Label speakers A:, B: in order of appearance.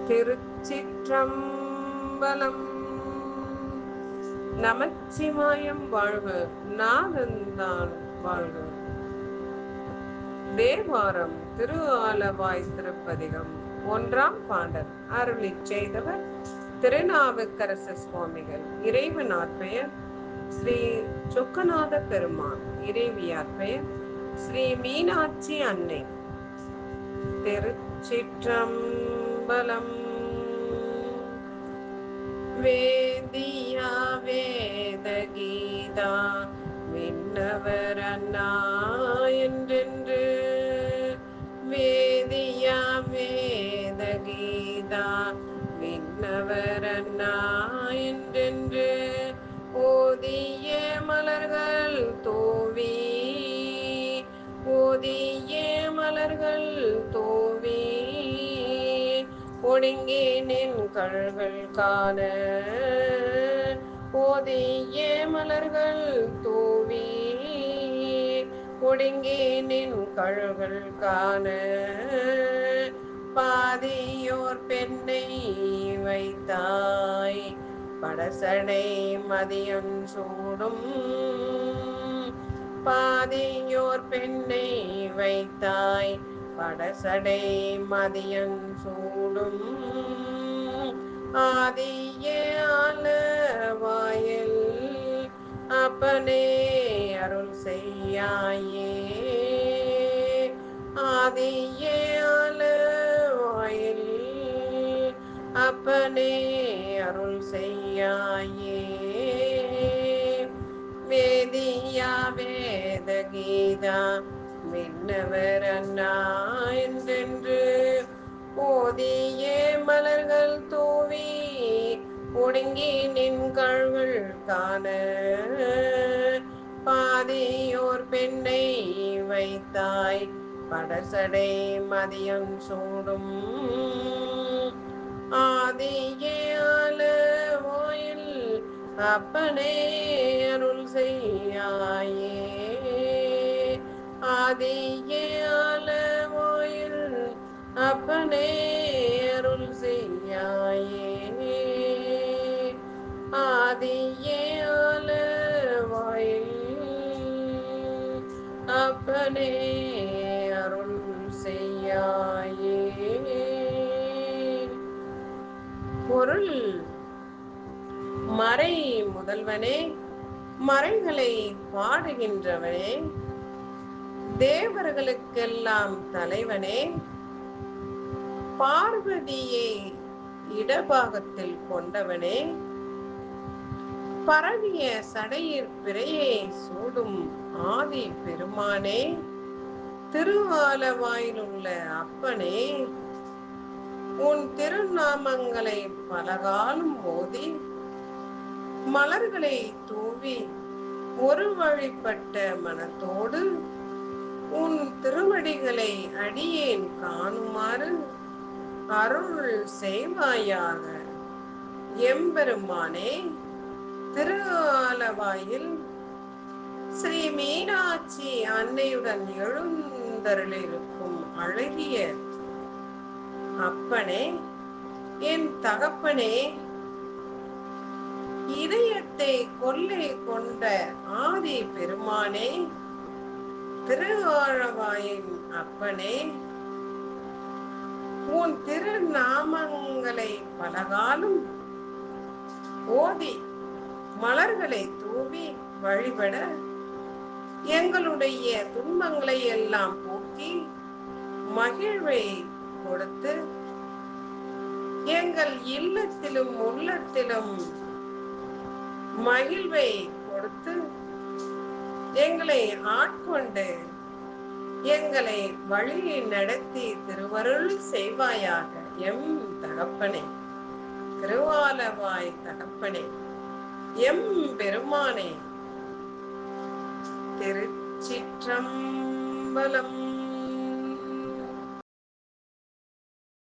A: திருச்சிற்றம்பலம். நமச்சிவாயம் வாழ்க, நாதந்தான் வாழ்க. தேவாரம் திரு ஆலவாய் திருப்பதிகம் ஒன்றாம் பாடல். அருளிச் செய்தவர் திருநாவுக்கரசு சுவாமிகள். இறைவனார் பெயர் ஸ்ரீ சொக்கநாத பெருமான். இறைவியார் பெயர் ஸ்ரீ மீனாட்சி அன்னை. திருச்சிற்றம்பலம். வேதியா வேத கீதா விண்ணவர் அண்ணா என்றென்று, வேதியா வேத கீதா விண்ணவர் அண்ணா என்றென்று, ஓதிய மலர்கள் தோவி ஓதிய மலர்கள் தோவி ஒடுங்கினின் கள்கள் காண, ஓதிய மலர்கள் தோவி ஒடுங்கினின் கள்கள் காண, பாதியோர் பெண்ணை வைத்தாய் படசடை மதியம் சூடும், பாதியோர் பெண்ணை வைத்தாய் படசடை மதியம் சூடும், ஆதிய ஆலவாயில் அப்பனே அருள் செய்யாயே, ஆதிய ஆலவாயில் அப்பனே அருள் செய்யாயே, வேதியா வேத கீதா விண்ணவர் அண்ணா என்றென்று, ஓதிய மலர்கள் தூவி ஒடுங்கி நின் கள்கள் காண, பாதியோர் பெண்ணை வைத்தாய் படசடை மதியம் சூடும், ஆதிய ஆலவாயில் அப்பனே அருள் செய்யாயே, ஆதிய ஆலவாயில் அப்பனே அருள் செய்யாயே, ஆதிய ஆலவாயில் அப்பனே அருள் செய்யாயே. பொருள்: மறை முதல்வனே, மறைகளை பாடுகின்றவனே, தேவர்களுக்கெல்லாம் தலைவனே, பார்வதியை இடபாகத்தில் கொண்டவனே, பரவிய சடையிற் பிறையை சூடும் ஆதி பெருமானே, திருஆலவாயிலுள்ள அப்பனே, உன் திருநாமங்களை பலகாலம் ஓதி மலர்களை தூவி ஒரு வழிபட்ட மனத்தோடு உன் திருவடிகளை அடியேன் காணுமாறு அருள் செய்வாயாக. எம்பெருமானே, திரு ஆலவாயில் ஸ்ரீ மீனாட்சி அன்னையுடன் எழுந்தருளிருக்கும் அழகிய அப்பனே, என் தகப்பனே, இதயத்தை கொள்ளை கொண்ட ஆதி பெருமானே, திரு ஆலவாயின் அப்பனே, உன் திருநாமங்களை பலகாலம் ஓதி மலர்களை தூவி வழிபட எங்களுடைய துன்பங்களை எல்லாம் போக்கி மகிழ்வை கொடுத்து எங்கள் இல்லத்திலும் உள்ளத்திலும் மகிழ்வை கொடுத்து எங்களை ஆட்கொண்டு எங்களை வழி நடத்தி திருவருள் செய்வாயாக. எம் தகப்பனே, திருவாலவாய் தகப்பனே, எம் பெருமானே. திருச்சிற்றம்பலம்.